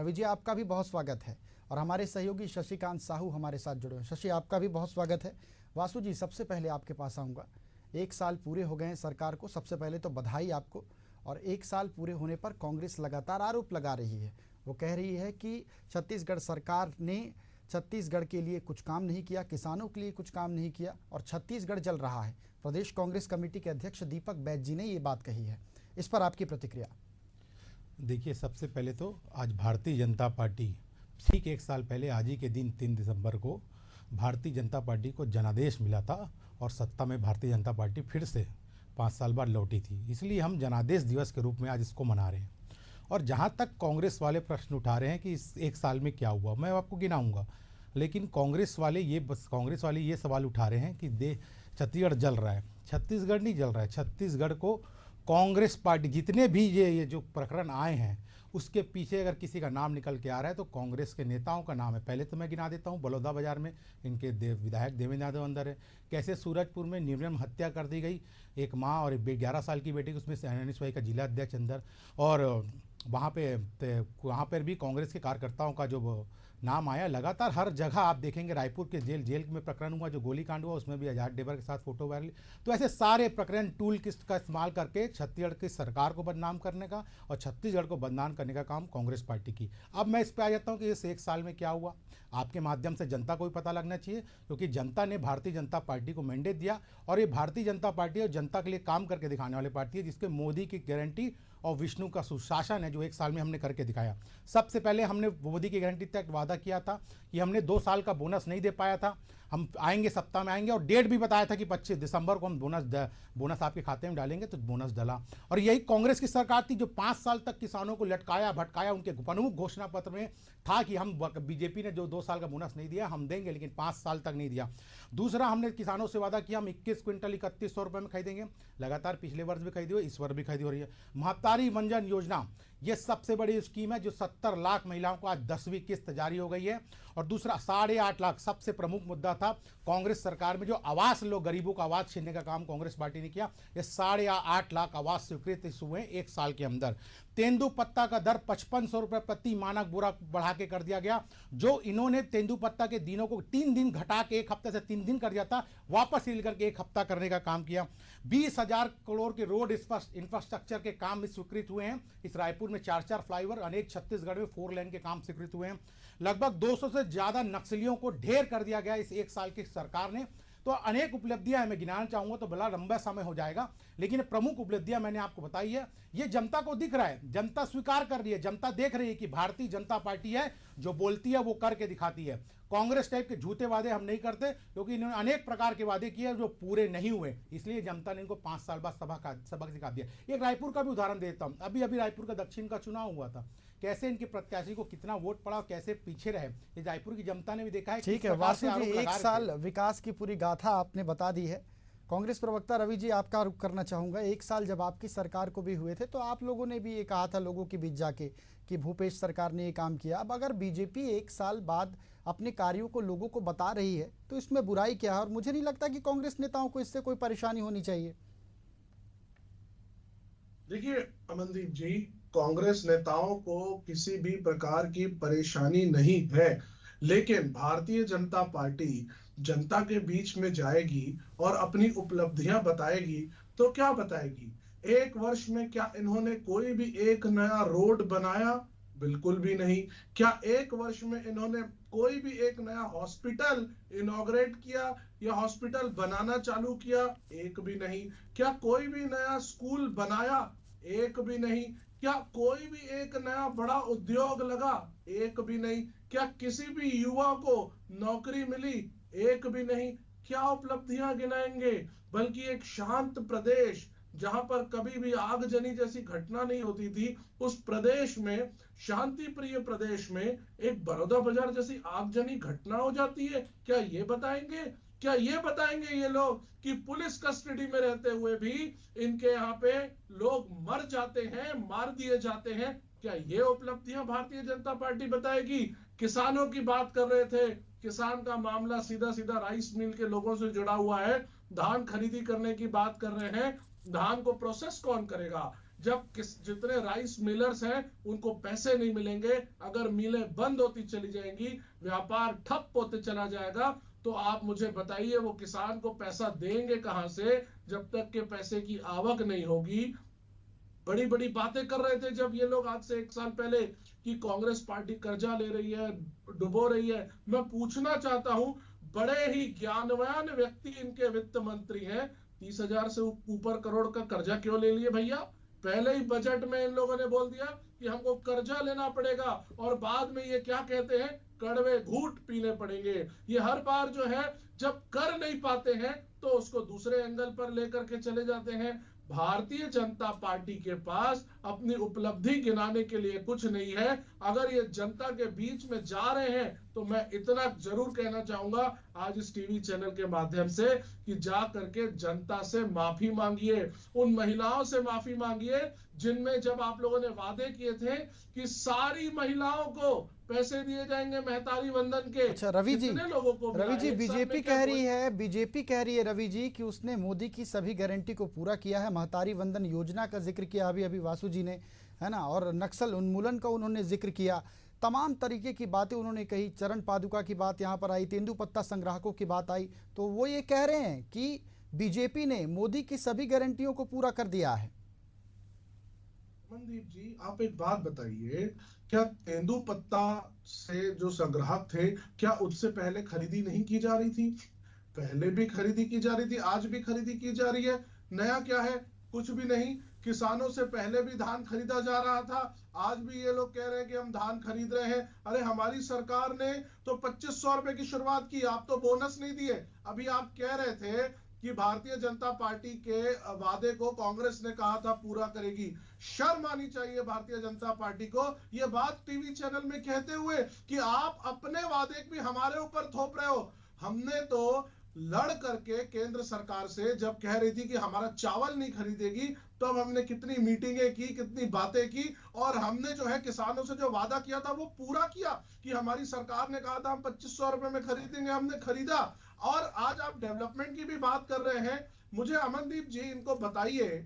रवि जी, आपका भी बहुत स्वागत है और हमारे सहयोगी शशिकांत साहू हमारे साथ जुड़े हैं। शशि, आपका भी बहुत स्वागत है। वासु जी, सबसे पहले आपके पास आऊँगा। 1 साल पूरे हो गए हैं सरकार को, सबसे पहले तो बधाई आपको। और 1 साल पूरे होने पर कांग्रेस लगातार आरोप लगा रही है। वो कह रही है कि छत्तीसगढ़ सरकार ने छत्तीसगढ़ के लिए कुछ काम नहीं किया, किसानों के लिए कुछ काम नहीं किया और छत्तीसगढ़ जल रहा है। प्रदेश कांग्रेस कमेटी के अध्यक्ष दीपक बैज जी ने ये बात कही है। इस पर आपकी प्रतिक्रिया? देखिए, सबसे पहले तो आज भारतीय जनता पार्टी ठीक 1 साल पहले आज ही के दिन 3 दिसंबर को भारतीय जनता पार्टी को जनादेश मिला था और सत्ता में भारतीय जनता पार्टी फिर से 5 साल बाद लौटी थी। इसलिए हम जनादेश दिवस के रूप में आज इसको मना रहे हैं। और जहाँ तक कांग्रेस वाले प्रश्न उठा रहे हैं कि इस 1 साल में क्या हुआ, मैं आपको गिनाऊंगा। लेकिन कांग्रेस वाले ये सवाल उठा रहे हैं कि छत्तीसगढ़ जल रहा है। छत्तीसगढ़ नहीं जल रहा है। छत्तीसगढ़ को कांग्रेस पार्टी, जितने भी ये जो प्रकरण आए हैं उसके पीछे अगर किसी का नाम निकल के आ रहा है तो कांग्रेस के नेताओं का नाम है। पहले तो मैं गिना देता हूँ। बलौदा बाजार में इनके विधायक देवेंद्र यादव अंदर है। कैसे सूरजपुर में निर्मम हत्या कर दी गई, एक माँ और 11 साल की बेटी, उसमें से एनएसवाई का जिला अध्यक्ष अंदर। और वहाँ पर भी कांग्रेस के कार्यकर्ताओं का जो नाम आया। लगातार हर जगह आप देखेंगे, रायपुर के जेल में प्रकरण हुआ, जो गोलीकांड हुआ, उसमें भी आजाद डेबर के साथ फोटो वायरल। तो ऐसे सारे प्रकरण टूल किस्ट का इस्तेमाल करके छत्तीसगढ़ की सरकार को बदनाम करने का और छत्तीसगढ़ को बदनाम करने का काम कांग्रेस पार्टी की। अब मैं इस पर आ जाता हूँ कि इस 1 साल में क्या हुआ। आपके माध्यम से जनता को भी पता लगना चाहिए, क्योंकि जनता ने भारतीय जनता पार्टी को मैंडेट दिया और ये भारतीय जनता पार्टी और जनता के लिए काम करके दिखाने वाली पार्टी है, जिसके मोदी की गारंटी और विष्णु का सुशासन है जो 1 साल में हमने करके दिखाया। सबसे पहले हमने मोदी की गारंटी तक वादा किया था कि हमने 2 साल का बोनस नहीं दे पाया था, हम आएंगे, सप्ताह में आएंगे, और डेट भी बताया था कि 25 दिसंबर को हम बोनस आपके खाते में डालेंगे। तो बोनस डाला। और यही कांग्रेस की सरकार थी जो 5 साल तक किसानों को लटकाया भटकाया। उनके प्रमुख घोषणा पत्र में था कि हम, बीजेपी ने जो 2 साल का बोनस नहीं दिया हम देंगे, लेकिन 5 साल तक नहीं दिया। दूसरा, हमने किसानों से वादा किया हम 21 क्विंटल 3100 रुपये में खरीदेंगे। लगातार पिछले वर्ष भी खरीदी हुई, इस वर्ष भी खरीदी हो रही है। महतारी वंजन योजना, ये सबसे बड़ी स्कीम है जो 70 लाख महिलाओं को आज 10वीं किस्त जारी हो गई है। और दूसरा, 8.5 लाख, सबसे प्रमुख मुद्दा था कांग्रेस सरकार में जो आवास, लोग गरीबों का आवास छीनने का काम कांग्रेस पार्टी ने किया। ये 8.5 लाख आवास स्वीकृत हुए 1 साल के अंदर। तेंदुपत्ता का दर 5500 रुपये प्रति मानक बोरा बढ़ा के कर दिया गया। जो इन्होंने तेंदुपत्ता के दिनों को 3 दिन घटा के 1 हफ्ते से 3 दिन कर दिया था, वापस हिल करके 1 हफ्ता करने का काम किया। 20,000 करोड़ के रोड इंफ्रास्ट्रक्चर के काम में स्वीकृत हुए हैं। इस रायपुर में 4 फ्लाईओवर, अनेक छत्तीसगढ़ में 4 लेन के काम स्वीकृत हुए हैं। लगभग 200 से ज्यादा नक्सलियों को ढेर कर दिया गया इस 1 साल की सरकार ने। तो अनेक उपलब्धियां मैं गिनाना चाहूंगा तो बड़ा लंबा समय हो जाएगा, लेकिन प्रमुख उपलब्धियां मैंने आपको बताई है। ये जनता को दिख रहा है, जनता स्वीकार कर रही है, जनता देख रही है कि भारतीय जनता पार्टी है जो बोलती है वो करके दिखाती है। कांग्रेस टाइप के झूठे वादे हम नहीं करते, क्योंकि इन्होंने अनेक प्रकार के वादे किए जो पूरे नहीं हुए। इसलिए जनता ने इनको 5 साल बाद सबक सिखा दिया। एक रायपुर का भी उदाहरण देता हूं। अभी रायपुर का दक्षिण का चुनाव हुआ था, कैसे इनके प्रत्याशी को कितना वोट पड़ा, कैसे पीछे रहे, ये रायपुर की जनता ने भी देखा है। ठीक है वासु जी, 1 साल विकास की पूरी गाथा आपने बता दी है। कांग्रेस प्रवक्ता रवि जी, आपका रुख करना चाहूंगा। 1 साल जब आपकी सरकार को भी हुए थे तो आप लोगों ने भी ये कहा था लोगों के बीच जाके कि भूपेश सरकार ने ये काम किया। अब अगर बीजेपी 1 साल बाद अपने कार्यों को लोगों को बता रही है तो इसमें बुराई क्या है? और मुझे नहीं लगता कि कांग्रेस नेताओं को इससे कोई परेशानी होनी चाहिए। देखिए अमनदीप जी, कांग्रेस नेताओं को किसी भी प्रकार की परेशानी नहीं है, लेकिन भारतीय जनता पार्टी जनता के बीच में जाएगी और अपनी उपलब्धियां बताएगी। तो क्या बताएगी? 1 वर्ष में क्या इन्होंने कोई भी एक नया रोड बनाया? बिल्कुल भी नहीं। क्या 1 वर्ष में इन्होंने कोई भी एक नया हॉस्पिटल इनॉग्रेट किया या हॉस्पिटल बनाना चालू किया? एक भी नहीं। क्या कोई भी नया स्कूल बनाया? एक भी नहीं। क्या कोई भी एक नया बड़ा उद्योग लगा? एक भी नहीं। क्या किसी भी युवा को नौकरी मिली? एक भी नहीं। क्या उपलब्धियां गिनाएंगे? बल्कि एक शांत प्रदेश जहां पर कभी भी आगजनी जैसी घटना नहीं होती थी, उस प्रदेश में, शांति प्रिय प्रदेश में, एक बड़ौदा बाजार जैसी आगजनी घटना हो जाती है। क्या ये बताएंगे? क्या ये बताएंगे ये लोग कि पुलिस कस्टडी में रहते हुए भी इनके यहाँ पे लोग मर जाते हैं, मार दिए जाते हैं? क्या ये उपलब्धियां भारतीय जनता पार्टी बताएगी? किसानों की बात कर रहे थे, किसान का मामला सीधा सीधा राइस मिल के लोगों से जुड़ा हुआ है। धान खरीदी करने की बात कर रहे हैं, धान को प्रोसेस कौन करेगा? जितने राइस मिलर्स हैं उनको पैसे नहीं मिलेंगे, अगर मिलें बंद होती चली जाएंगी, व्यापार ठप होते चला जाएगा, तो आप मुझे बताइए वो किसान को पैसा देंगे कहां से जब तक के पैसे की आवक नहीं होगी। बड़ी बड़ी बातें कर रहे थे जब ये लोग आज से 1 साल पहले कि कांग्रेस पार्टी कर्जा ले रही है, डुबो रही है। मैं पूछना चाहता हूं, बड़े ही ज्ञानवान व्यक्ति इनके वित्त मंत्री हैं, 30,000 से ऊपर करोड़ का कर्जा क्यों ले लिए भैया? पहले ही बजट में इन लोगों ने बोल दिया कि हमको कर्जा लेना पड़ेगा, और बाद में ये क्या कहते हैं, कड़वे घूंट पीने पड़ेंगे। ये हर बार जो है जब कर नहीं पाते हैं तो उसको दूसरे एंगल पर लेकर के चले जाते हैं। भारतीय जनता पार्टी के पास अपनी उपलब्धि गिनाने के लिए कुछ नहीं है। अगर ये जनता के बीच में जा रहे हैं तो मैं इतना जरूर कहना चाहूंगा आज इस टीवी चैनल के माध्यम से कि जा करके जनता से माफी मांगिए, उन महिलाओं से माफी मांगिए जिनमें जब आप लोगों ने वादे किए थे कि सारी महिलाओं को पैसे दिए जाएंगे महतारी वंदन के। अच्छा रवि जी, लोगों को रवि जी, बीजेपी कह रही है रवि जी कि उसने मोदी की सभी गारंटी को पूरा किया है। महतारी वंदन योजना का जिक्र किया अभी वासु जी ने, है ना, और नक्सल उन्मूलन का उन्होंने जिक्र किया, तमाम तरीके की बातें उन्होंने कही। चरण पादुका की बात यहाँ पर आई, तेंदुपत्ता संग्राहकों की बात आई। तो वो ये कह रहे हैं कि बीजेपी ने मोदी की सभी गारंटियों को पूरा कर दिया है। मनदीप जी, आप एक बात बताइए, क्या तेंदुपत्ता से जो संग्राहक थे, क्या उससे पहले खरीदी नहीं की जा रही थी? पहले भी खरीदी की जा रही थी, आज भी खरीदी की जा रही है। नया क्या है? कुछ भी नहीं। किसानों से पहले भी धान खरीदा जा रहा था, आज भी ये लोग कह रहे हैं कि हम धान खरीद रहे हैं। अरे हमारी सरकार ने तो 2500 रुपए की शुरुआत की, आप तो बोनस नहीं दिए। अभी आप कह रहे थे कि भारतीय जनता पार्टी के वादे को कांग्रेस ने कहा था पूरा करेगी। शर्म आनी चाहिए भारतीय जनता पार्टी को यह बात टीवी चैनल में कहते हुए कि आप अपने वादे भी हमारे ऊपर थोप रहे हो। हमने तो लड़ करके केंद्र सरकार से जब कह रही थी कि हमारा चावल नहीं खरीदेगी, तो अब हमने कितनी मीटिंगें की, कितनी बातें की, और हमने जो है किसानों से जो वादा किया था वो पूरा किया कि हमारी सरकार ने कहा था हम 2500 रुपए में खरीदेंगे, हमने खरीदा। और आज आप डेवलपमेंट की भी बात कर रहे हैं। मुझे अमनदीप जी इनको बताइए,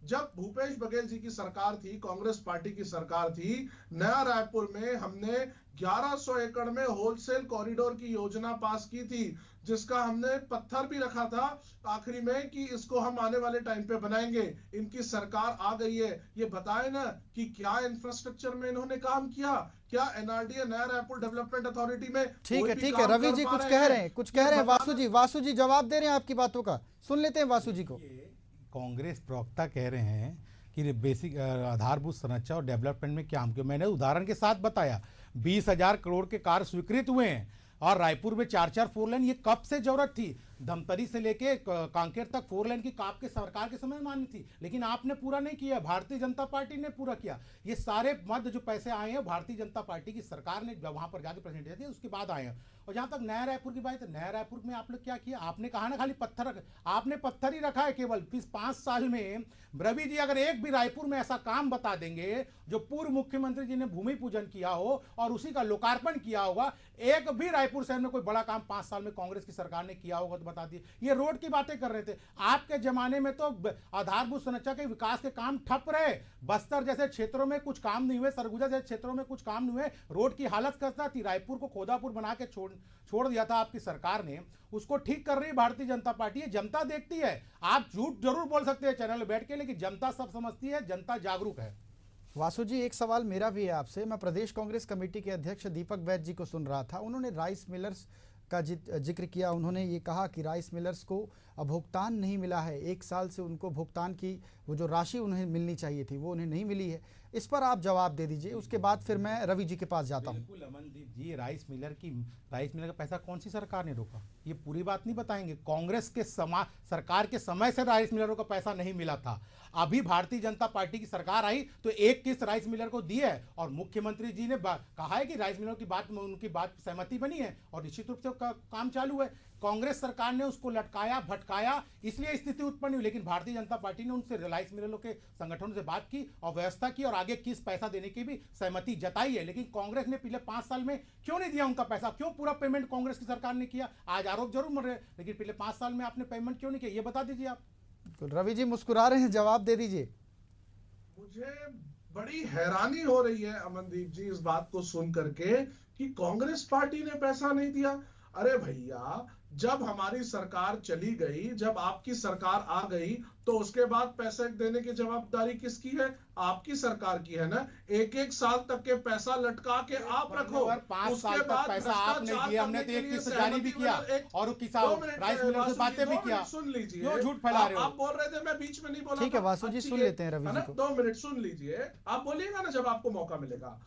जब भूपेश बघेल जी की सरकार थी, कांग्रेस पार्टी की सरकार थी, नया रायपुर में हमने 1100 एकड़ में होलसेल कॉरिडोर की योजना पास की थी, जिसका हमने पत्थर भी रखा था आखिरी में कि इसको हम आने वाले टाइम पे बनाएंगे। इनकी सरकार आ गई है, ये बताए ना कि क्या इंफ्रास्ट्रक्चर में इन्होंने काम किया, क्या एनआरडीए नया रायपुर डेवलपमेंट अथॉरिटी में। ठीक है रवि जी, कुछ कह रहे हैं वासु जी जवाब दे रहे हैं आपकी बातों का, सुन लेते हैं वासु जी को। कांग्रेस प्रवक्ता कह रहे हैं कि बेसिक आधारभूत संरचना और डेवलपमेंट में क्या हम क्यों, मैंने उदाहरण के साथ बताया 20,000 करोड़ के कार्य स्वीकृत हुए हैं, और रायपुर में 4-4 फोर लेन, ये कब से जरूरत थी? धमतरी से लेके कांकेर तक 4 लेन की आपके सरकार के समय मानी थी, लेकिन आपने पूरा नहीं किया, भारतीय जनता पार्टी ने पूरा किया। ये सारे मद जो पैसे आए हैं भारतीय जनता पार्टी की सरकार ने वहां पर जाकर प्रेजेंटेशन दी, उसके बाद आए हैं। और जहां तक नया रायपुर की बात है, नया रायपुर में आप लोग क्या किया? आपने कहा ना खाली पत्थर रखा, आपने पत्थर ही रखा है केवल। इस 5 साल में रवि जी अगर एक भी रायपुर में ऐसा काम बता देंगे जो पूर्व मुख्यमंत्री जी ने भूमि पूजन किया हो और उसी का लोकार्पण किया होगा, एक भी रायपुर शहर में कोई बड़ा काम 5 साल में कांग्रेस की सरकार ने किया होगा तो बता दिए। ये रोड की बातें कर रहे थे, आपके जमाने में तो आधारभूत संरचना के विकास के काम ठप रहे। बस्तर जैसे क्षेत्रों में कुछ काम नहीं हुए, सरगुजा जैसे क्षेत्रों में कुछ काम नहीं हुए, रोड की हालत कैसा थी, रायपुर को खोदापुर बना के छोड़ दिया था आपकी सरकार ने, उसको ठीक कर रही है भारतीय जनता पार्टी। जनता देखती है, आप झूठ जरूर बोल सकते हैं चैनल में बैठ के, लेकिन जनता सब समझती है, जनता जागरूक है। वासु जी, एक सवाल मेरा भी है आपसे। मैं प्रदेश कांग्रेस कमेटी के अध्यक्ष दीपक वैद्य जी को सुन रहा था, उन्होंने राइस मिलर्स का जिक्र किया। उन्होंने ये कहा कि राइस मिलर्स को भुगतान नहीं मिला है, 1 साल से उनको भुगतान की वो जो राशि उन्हें मिलनी चाहिए थी वो उन्हें नहीं मिली है। इस पर आप जवाब दे दीजिए, उसके बाद फिर मैं रवि जी के पास जाता हूँ। बिल्कुल अमनदीप जी, राइस मिलर का पैसा कौन सी सरकार ने रोका, ये पूरी बात नहीं बताएंगे। कांग्रेस के सरकार के समय से राइस मिलरों का पैसा नहीं मिला था। अभी भारतीय जनता पार्टी की सरकार आई तो एक किस्त राइस मिलर को दी है, और मुख्यमंत्री जी ने कहा है कि राइस मिलर की बात में उनकी बात सहमति बनी है और निश्चित रूप से काम चालू है। कांग्रेस सरकार ने उसको लटकाया भटकाया, इसलिए स्थिति उत्पन्न हुई, लेकिन भारतीय जनता पार्टी ने उनसे राइस मिलरों के संगठनों से बात की और व्यवस्था की और आगे किस पैसा देने की भी सहमति जताई है। लेकिन कांग्रेस ने पिछले 5 साल में क्यों नहीं दिया उनका पैसा, क्यों पूरा पेमेंट कांग्रेस की सरकार ने किया? आज आरोप जरूर मर रहे, लेकिन पिछले 5 साल में आपने पेमेंट क्यों नहीं किया, ये बता दीजिए आप। रवि जी मुस्कुरा रहे हैं, जवाब दे दीजिए। मुझे बड़ी हैरानी हो रही है अमनदीप जी इस बात को सुन करके कि कांग्रेस पार्टी ने पैसा नहीं दिया। अरे भैया, जब हमारी सरकार चली गई, जब आपकी सरकार आ गई, तो उसके बाद पैसे देने की जवाबदारी किसकी है? आपकी सरकार की है ना। एक एक साल तक के पैसा लटका के आप रखो, 5 उसके साल तक बाद पैसा आपने भ्रष्टाचार दिया, हमने करने तो के एक लिए किस्त जारी भी सहमति किया बना- एक- और दो किसान मिनट, राइस मिलर से वासु जी, बातें भी 2 किया। मिनट सुन लीजिए। क्यों झूठ फैला रहे हो? आप बोल रहे थे, मैं बीच में नहीं बोला ठीक है था। वासु जी, अच्छी सुन है लेते हैं रवि है जी ना? को। 2 मिनट सुन लीजिए, आप बोलिएगा ना जब आपको मौका मिलेगा।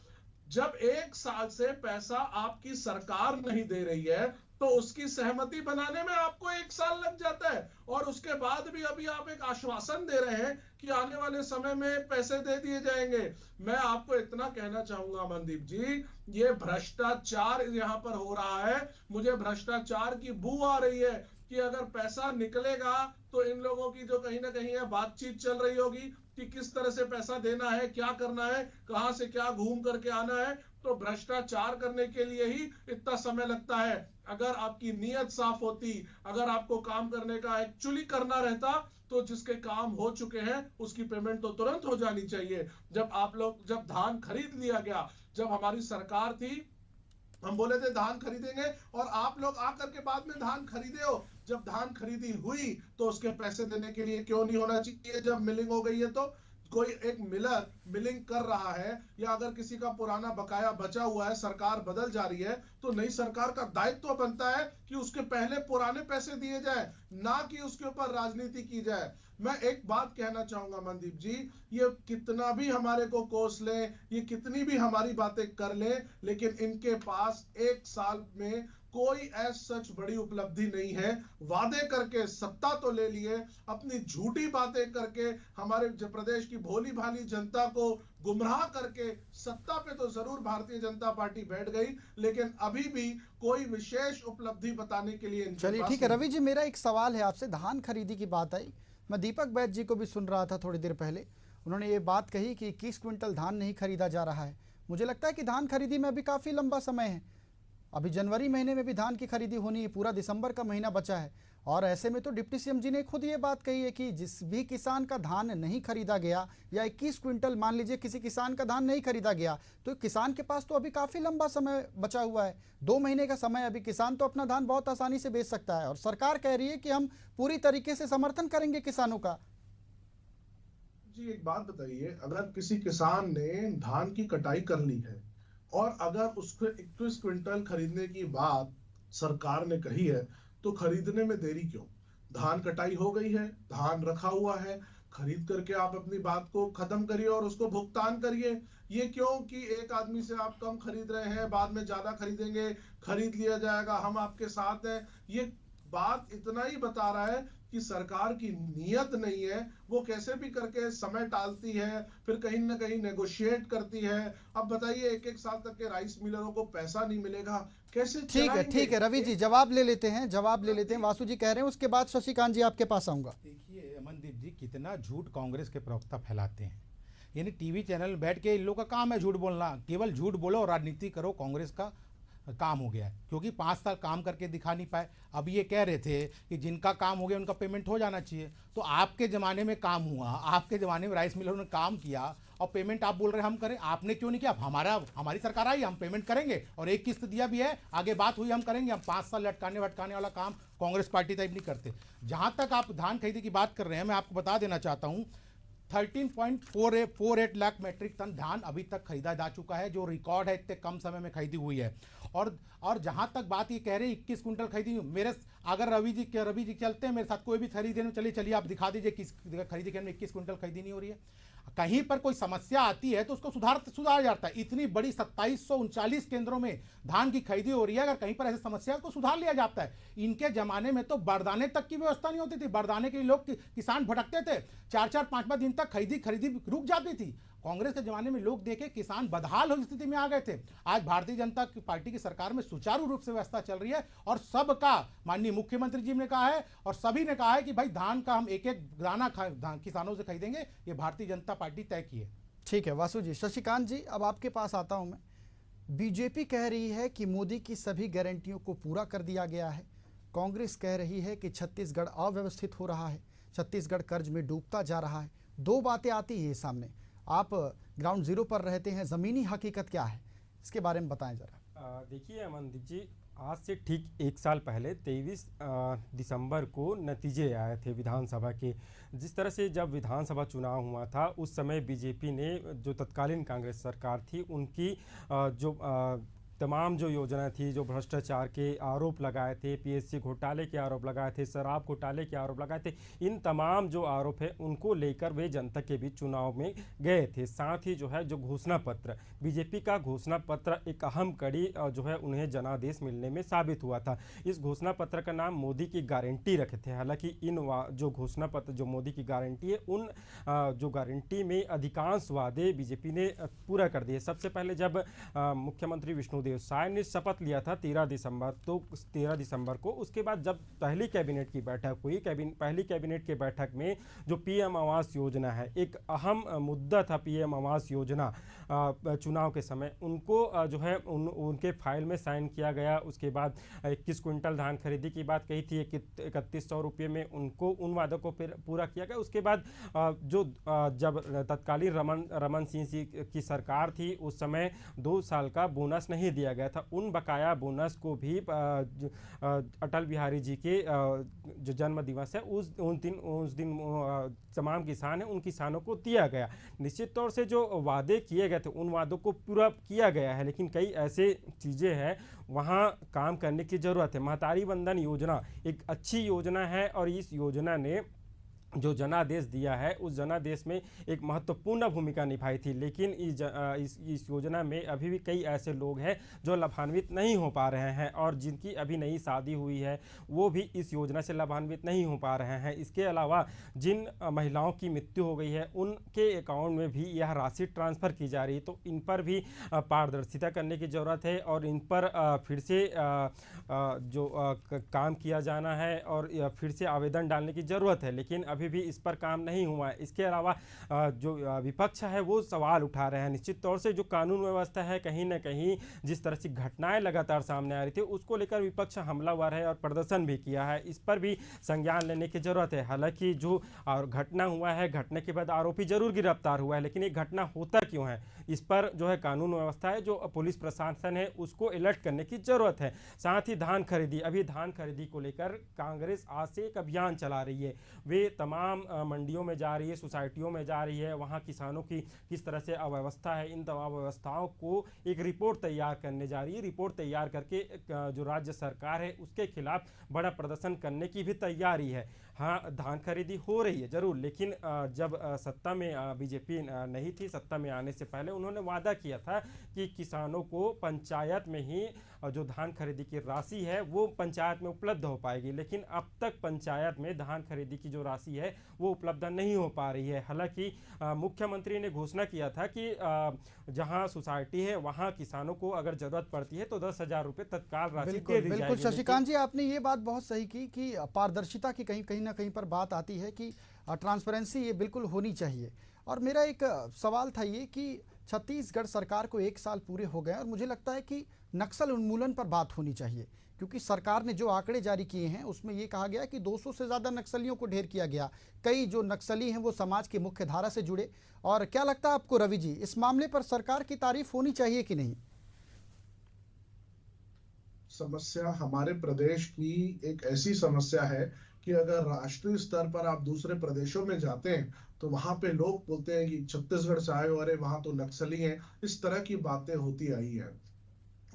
जब एक साल से पैसा आपकी सरकार नहीं दे रही है, तो उसकी सहमति बनाने में आपको एक साल लग जाता है, और उसके बाद भी अभी आप एक आश्वासन दे रहे हैं कि आने वाले समय में पैसे दे दिए जाएंगे। मैं आपको इतना कहना चाहूंगा मनदीप जी, ये भ्रष्टाचार यहाँ पर हो रहा है। मुझे भ्रष्टाचार की बू आ रही है कि अगर पैसा निकलेगा तो इन लोगों की जो कहीं ना कहीं है बातचीत चल रही होगी कि किस तरह से पैसा देना है, क्या करना है, कहां से क्या घूम करके आना है। तो भ्रष्टाचार करने के लिए ही इतना समय लगता है। अगर आपकी नीयत साफ होती, अगर आपको काम करने का एक्चुअली करना रहता, तो जिसके काम हो चुके हैं उसकी पेमेंट तो तुरंत हो जानी चाहिए। जब धान खरीद लिया गया, जब हमारी सरकार थी, हम बोले थे धान खरीदेंगे, और आप लोग आकर के बाद में धान खरीदे हो। जब धान खरीदी हुई तो उसके पैसे देने के लिए क्यों नहीं होना चाहिए? जब मिलिंग हो गई है तो कोई एक मिलर मिलिंग कर रहा है, या अगर किसी का पुराना बकाया बचा हुआ है, सरकार बदल जा रही है, तो नई सरकार का दायित्व तो बनता है कि उसके पहले पुराने पैसे दिए जाए, ना कि उसके ऊपर राजनीति की जाए। मैं एक बात कहना चाहूंगा मनदीप जी, ये कितना भी हमारे को कोस ले, ये कितनी भी हमारी बातें कर ले, लेकिन इनके पास एक साल में कोई ऐसा सच बड़ी उपलब्धि नहीं है। वादे करके सत्ता तो ले लिए, अपनी झूठी बातें करके हमारे प्रदेश की भोली भाली जनता को गुमराह करके सत्ता पे तो जरूर भारतीय जनता पार्टी बैठ गई, लेकिन अभी भी कोई विशेष उपलब्धि बताने के लिए इनके चलिए पास ठीक है नहीं। रवि जी, मेरा एक सवाल है आपसे। धान खरीदी की बात आई, मैं दीपक बैद जी को भी सुन रहा था थोड़ी देर पहले, उन्होंने ये बात कही कि 21 क्विंटल धान नहीं खरीदा जा रहा है। मुझे लगता है कि धान खरीदी में अभी काफ़ी लंबा समय है, अभी जनवरी महीने में भी धान की खरीदी होनी है, पूरा दिसंबर का महीना बचा है। और ऐसे में तो डिप्टी सीएम जी ने खुद ये बात कही है कि जिस भी किसान का धान नहीं खरीदा गया, या 21 क्विंटल मान लीजिए किसी किसान का धान नहीं खरीदा गया, तो किसान के पास तो अभी काफ़ी लंबा समय बचा हुआ है, 2 महीने का समय। अभी किसान तो अपना धान बहुत आसानी से बेच सकता है, और सरकार कह रही है कि हम पूरी तरीके से समर्थन करेंगे किसानों का। जी एक बात बताइए, अगर किसी किसान ने धान की कटाई कर ली है, और अगर उसको 21 क्विंटल खरीदने की बात सरकार ने कही है, तो खरीदने में देरी क्यों? धान कटाई हो गई है, धान रखा हुआ है, खरीद करके आप अपनी बात को खत्म करिए और उसको भुगतान करिए। ये क्यों कि एक आदमी से आप कम खरीद रहे हैं, बाद में ज्यादा खरीदेंगे, खरीद लिया जाएगा, हम आपके साथ हैं। ये बात इतना ही बता रहा है कि सरकार की नीयत नहीं है, वो कैसे भी करके समय टालती है, फिर कहीं ना कहीं नेगोशिएट करती है। अब बताइए, एक एक साल तक के राइस मिलरों को पैसा नहीं मिलेगा, कैसे चलाएंगे? ठीक है रवि जी, जवाब ले लेते हैं। वासु जी कह रहे हैं, उसके बाद शशिकांत जी आपके पास आऊंगा। देखिए अमनदीप जी, कितना झूठ कांग्रेस के प्रवक्ता फैलाते हैं। यानी टीवी चैनल में बैठ के इन लोगों का काम है झूठ बोलना, केवल झूठ बोलो और राजनीति करो, कांग्रेस का काम हो गया है। क्योंकि 5 साल काम करके दिखा नहीं पाए। अब ये कह रहे थे कि जिनका काम हो गया उनका पेमेंट हो जाना चाहिए। तो आपके ज़माने में काम हुआ, आपके ज़माने में राइस मिलरों ने काम किया, और पेमेंट आप बोल रहे हैं हम करें, आपने क्यों नहीं किया? हमारी सरकार आई, हम पेमेंट करेंगे, और एक किस्त दिया भी है, आगे बात हुई हम करेंगे। हम 5 साल लटकाने वटकाने वाला काम कांग्रेस पार्टी टाइप नहीं करते। जहाँ तक आप धान खरीदी की बात कर रहे हैं, मैं आपको बता देना चाहता हूँ, 13.48 लाख मेट्रिक टन धान अभी तक खरीदा जा चुका है, जो रिकॉर्ड है इतने कम समय में खरीदी हुई है। और जहां तक बात ये कह रहे हैं 21 कुंटल खरीदी, मेरे अगर रवि जी चलते हैं मेरे साथ, कोई भी खरीदने में चलिए आप दिखा दीजिए किस खरीदी के 21 कुंटल खरीदी नहीं हो रही है। कहीं पर कोई समस्या आती है तो उसको सुधार जाता है। इतनी बड़ी 2739 केंद्रों में धान की खरीदी हो रही है, अगर कहीं पर ऐसी समस्या है तो सुधार लिया जाता है। इनके जमाने में तो बारदाने तक की व्यवस्था नहीं होती थी, बारदाने के लिए लोग किसान भटकते थे, 4-4 5-5 दिन तक खरीदी रुक जाती थी। कांग्रेस के जमाने में लोग देखे किसान बदहाल हो स्थिति में आ गए थे। आज भारतीय जनता पार्टी की सरकार में सुचारू रूप से व्यवस्था चल रही है, और सबका माननीय मुख्यमंत्री जी ने कहा है और सभी ने कहा है कि भाई धान का हम एक एक दाना किसानों से खरीदेंगे, ये भारतीय जनता पार्टी तय की है। ठीक है वासु जी। शशिकांत जी, अब आपके पास आता हूं मैं। बीजेपी कह रही है कि मोदी की सभी गारंटियों को पूरा कर दिया गया है। कांग्रेस कह रही है कि छत्तीसगढ़ अव्यवस्थित हो रहा है, छत्तीसगढ़ कर्ज में डूबता जा रहा है। दो बातें आती है सामने। आप ग्राउंड जीरो पर रहते हैं, ज़मीनी हकीकत क्या है, इसके बारे में बताएं जरा। देखिए अमनदीप जी, आज से ठीक एक साल पहले 23 दिसंबर को नतीजे आए थे विधानसभा के। जिस तरह से जब विधानसभा चुनाव हुआ था उस समय बीजेपी ने, जो तत्कालीन कांग्रेस सरकार थी, उनकी जो तमाम जो योजना थी, जो भ्रष्टाचार के आरोप लगाए थे, पीएससी घोटाले के आरोप लगाए थे, शराब घोटाले के आरोप लगाए थे, इन तमाम जो आरोप है उनको लेकर वे जनता के बीच चुनाव में गए थे। साथ ही जो है जो घोषणा पत्र, बीजेपी का घोषणा पत्र एक अहम कड़ी जो है उन्हें जनादेश मिलने में साबित हुआ था। इस घोषणा पत्र का नाम मोदी की गारंटी रखे थे। हालांकि इन जो घोषणा पत्र जो मोदी की गारंटी है, उन जो गारंटी में अधिकांश वादे बीजेपी ने पूरा कर दिए। सबसे पहले जब मुख्यमंत्री विष्णुदेव साय ने शपथ लिया था 13 दिसंबर को, उसके बाद जब पहली कैबिनेट की बैठक हुई, पहली कैबिनेट की बैठक में जो पीएम आवास योजना है, एक अहम मुद्दा था पीएम आवास योजना, चुनाव के समय उनको जो है उनके फाइल में साइन किया गया। उसके बाद 21 क्विंटल धान खरीदी की बात कही थी, 3100 रुपये में उनको उन वादों को फिर पूरा किया गया। उसके बाद जो जब तत्कालीन रमन सिंह की सरकार थी, उस समय 2 साल का बोनस नहीं दिया गया था। उन बकाया बोनस को भी अटल बिहारी जी के जो जन्म दिवस है उस दिन तमाम किसान हैं, उन किसानों को दिया गया। निश्चित तौर से जो वादे किए गए थे उन वादों को पूरा किया गया है, लेकिन कई ऐसे चीज़ें हैं वहाँ काम करने की ज़रूरत है। महतारी वंदन योजना एक अच्छी योजना है और इस योजना ने जो जनादेश दिया है उस जनादेश में एक महत्वपूर्ण भूमिका निभाई थी। लेकिन इस योजना में अभी भी कई ऐसे लोग हैं जो लाभान्वित नहीं हो पा रहे हैं, और जिनकी अभी नई शादी हुई है वो भी इस योजना से लाभान्वित नहीं हो पा रहे हैं। इसके अलावा जिन महिलाओं की मृत्यु हो गई है उनके अकाउंट में भी यह राशि ट्रांसफ़र की जा रही है। तो इन पर भी पारदर्शिता करने की ज़रूरत है और इन पर फिर से जो काम किया जाना है और फिर से आवेदन डालने की ज़रूरत है, लेकिन अभी भी इस पर काम नहीं हुआ है। इसके अलावा जो विपक्ष है वो सवाल उठा रहे हैं। निश्चित तौर से जो कानून व्यवस्था है, कहीं ना कहीं जिस तरह से घटनाएं लगातार सामने आ रही थी उसको लेकर विपक्ष हमलावर है और प्रदर्शन भी किया है। इस पर भी संज्ञान लेने की ज़रूरत है। हालांकि जो घटना हुआ है, घटने के बाद आरोपी जरूर गिरफ्तार हुआ है, लेकिन ये घटना होता क्यों है, इस पर जो है कानून व्यवस्था है, जो पुलिस प्रशासन है, उसको अलर्ट करने की ज़रूरत है। साथ ही धान खरीदी, अभी धान खरीदी को लेकर कांग्रेस आज से एक अभियान चला रही है। वे तमाम मंडियों में जा रही है, सोसाइटियों में जा रही है, वहाँ किसानों की किस तरह से अव्यवस्था है, इन तमाम व्यवस्थाओं को एक रिपोर्ट तैयार करने जा रही है। रिपोर्ट तैयार करके जो राज्य सरकार है उसके खिलाफ बड़ा प्रदर्शन करने की भी तैयारी है। हाँ, धान खरीदी हो रही है ज़रूर, लेकिन जब सत्ता में बीजेपी नहीं थी, सत्ता में आने से पहले उन्होंने वादा किया था कि किसानों को पंचायत में ही जो धान खरीदी की राशि है वो पंचायत में उपलब्ध हो पाएगी, लेकिन अब तक पंचायत में धान खरीदी की जो राशि है वो उपलब्ध नहीं हो पा रही है। हालांकि मुख्यमंत्री ने घोषणा किया था कि जहां सोसाइटी है वहां किसानों को अगर जरूरत पड़ती है तो 10,000 रुपये तत्काल राशि दे दी जाएगी। बिल्कुल शशिकांत जी, आपने ये बात बहुत सही की कि पारदर्शिता की कहीं ना कहीं पर बात आती है कि ट्रांसपेरेंसी ये बिल्कुल होनी चाहिए। और मेरा एक सवाल था ये कि छत्तीसगढ़ सरकार को 1 साल पूरे हो गए और मुझे लगता है कि नक्सल उन्मूलन पर बात होनी चाहिए, क्योंकि सरकार ने जो आंकड़े जारी किए हैं उसमें ये कहा गया कि 200 से ज़्यादा नक्सलियों को ढेर किया गया। कई जो नक्सली हैं वो समाज की मुख्य धारा से जुड़े। और क्या लगता है आपको रवि जी, इस मामले पर सरकार की तारीफ होनी चाहिए कि नहीं? समस्या हमारे प्रदेश की एक ऐसी समस्या है कि अगर राष्ट्रीय स्तर पर आप दूसरे प्रदेशों में जाते हैं तो वहां पे लोग बोलते हैं कि छत्तीसगढ़ से आए हो, अरे वहां तो नक्सली हैं। इस तरह की बातें होती आई है।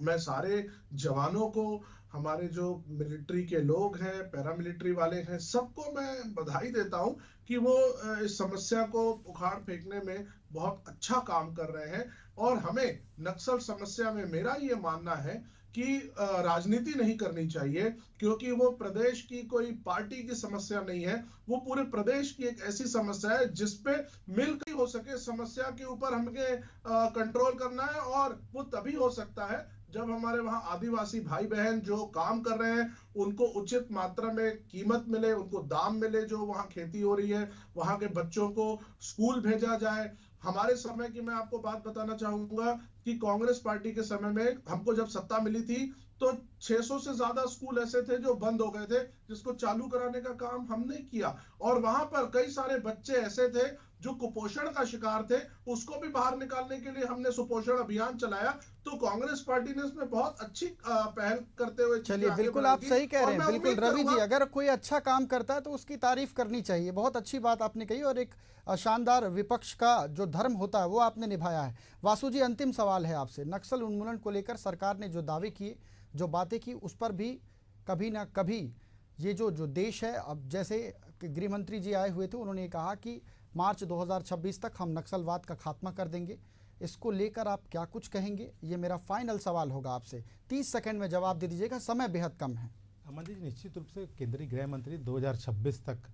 मैं सारे जवानों को, हमारे जो मिलिट्री के लोग हैं, पैरामिलिट्री वाले हैं, सबको मैं बधाई देता हूं कि वो इस समस्या को उखाड़ फेंकने में बहुत अच्छा काम कर रहे हैं। और हमें नक्सल समस्या में मेरा ये मानना है कि राजनीति नहीं करनी चाहिए, क्योंकि वो प्रदेश की कोई पार्टी की समस्या नहीं है, वो पूरे प्रदेश की एक ऐसी समस्या है जिसपे मिलकर हो सके समस्या के ऊपर हमें कंट्रोल करना है। और वो तभी हो सकता है जब हमारे वहां आदिवासी भाई बहन जो काम कर रहे हैं उनको उचित मात्रा में कीमत मिले, उनको दाम मिले, जो वहां खेती हो रही है, वहां के बच्चों को स्कूल भेजा जाए। हमारे समय की मैं आपको बात बताना चाहूंगा कि कांग्रेस पार्टी के समय में हमको जब सत्ता मिली थी तो 600 से ज्यादा स्कूल ऐसे थे जो बंद हो गए थे, जिसको चालू कराने का काम हमने किया। और वहां पर कई सारे बच्चे ऐसे थे जो कुपोषण का शिकार थे, उसको भी बाहर निकालने के लिए हमने सुपोषण अभियान चलाया। तो कांग्रेस पार्टी ने इसमें बहुत अच्छी पहल करते हुए चलिए, बिल्कुल आप सही कह रहे हैं। बिल्कुल रवि जी, अगर कोई अच्छा काम करता है तो उसकी तारीफ करनी चाहिए। बहुत अच्छी बात आपने कही और एक शानदार विपक्ष का जो धर्म होता है वो आपने निभाया है। वासु जी, अंतिम सवाल है आपसे। नक्सल उन्मूलन को लेकर सरकार ने जो दावे किए, जो बातें की, उस पर भी कभी ना कभी ये जो देश है, अब जैसे गृह मंत्री जी आए हुए थे, उन्होंने कहा कि मार्च 2026 तक हम नक्सलवाद का खात्मा कर देंगे। इसको लेकर आप क्या कुछ कहेंगे? ये मेरा फाइनल सवाल होगा आपसे। 30 सेकंड में जवाब दे दीजिएगा, समय बेहद कम है। अमन जी, निश्चित रूप से केंद्रीय गृह मंत्री 2026 तक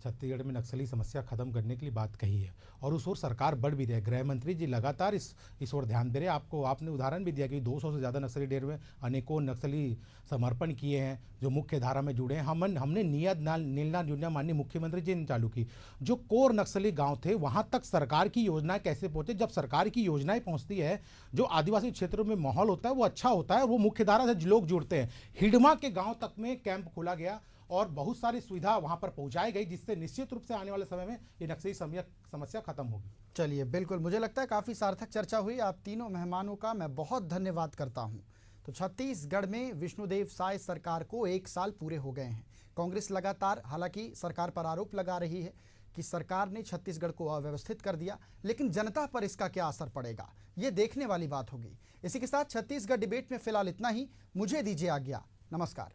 छत्तीसगढ़ में नक्सली समस्या खत्म करने के लिए बात कही है और उस ओर सरकार बढ़ भी रही है। गृह मंत्री जी लगातार इस ओर ध्यान दे रहे हैं। आपने उदाहरण भी दिया कि 200 से ज़्यादा नक्सली डेर में अनेकों नक्सली समर्पण किए हैं जो मुख्य धारा में जुड़े हैं। हमने नीलना योजना माननीय मुख्यमंत्री जी ने चालू की। जो कोर नक्सली गाँव थे वहाँ तक सरकार की योजनाएं कैसे पहुँचे? जब सरकार की योजनाएं पहुँचती है, जो आदिवासी क्षेत्रों में माहौल होता है वो अच्छा होता है, वो मुख्य धारा से लोग जुड़ते हैं। हिडमा के गाँव तक में कैंप खोला गया और बहुत सारी सुविधा वहां पर पहुंचाई गई, जिससे निश्चित रूप से आने वाले समय में ये नक्सली समस्या खत्म होगी। चलिए, बिल्कुल, मुझे लगता है काफ़ी सार्थक चर्चा हुई। आप तीनों मेहमानों का मैं बहुत धन्यवाद करता हूं। तो छत्तीसगढ़ में विष्णुदेव साय सरकार को 1 साल पूरे हो गए हैं। कांग्रेस लगातार हालांकि सरकार पर आरोप लगा रही है कि सरकार ने छत्तीसगढ़ को अव्यवस्थित कर दिया, लेकिन जनता पर इसका क्या असर पड़ेगा ये देखने वाली बात होगी। इसी के साथ छत्तीसगढ़ डिबेट में फिलहाल इतना ही। मुझे दीजिए आज्ञा। नमस्कार।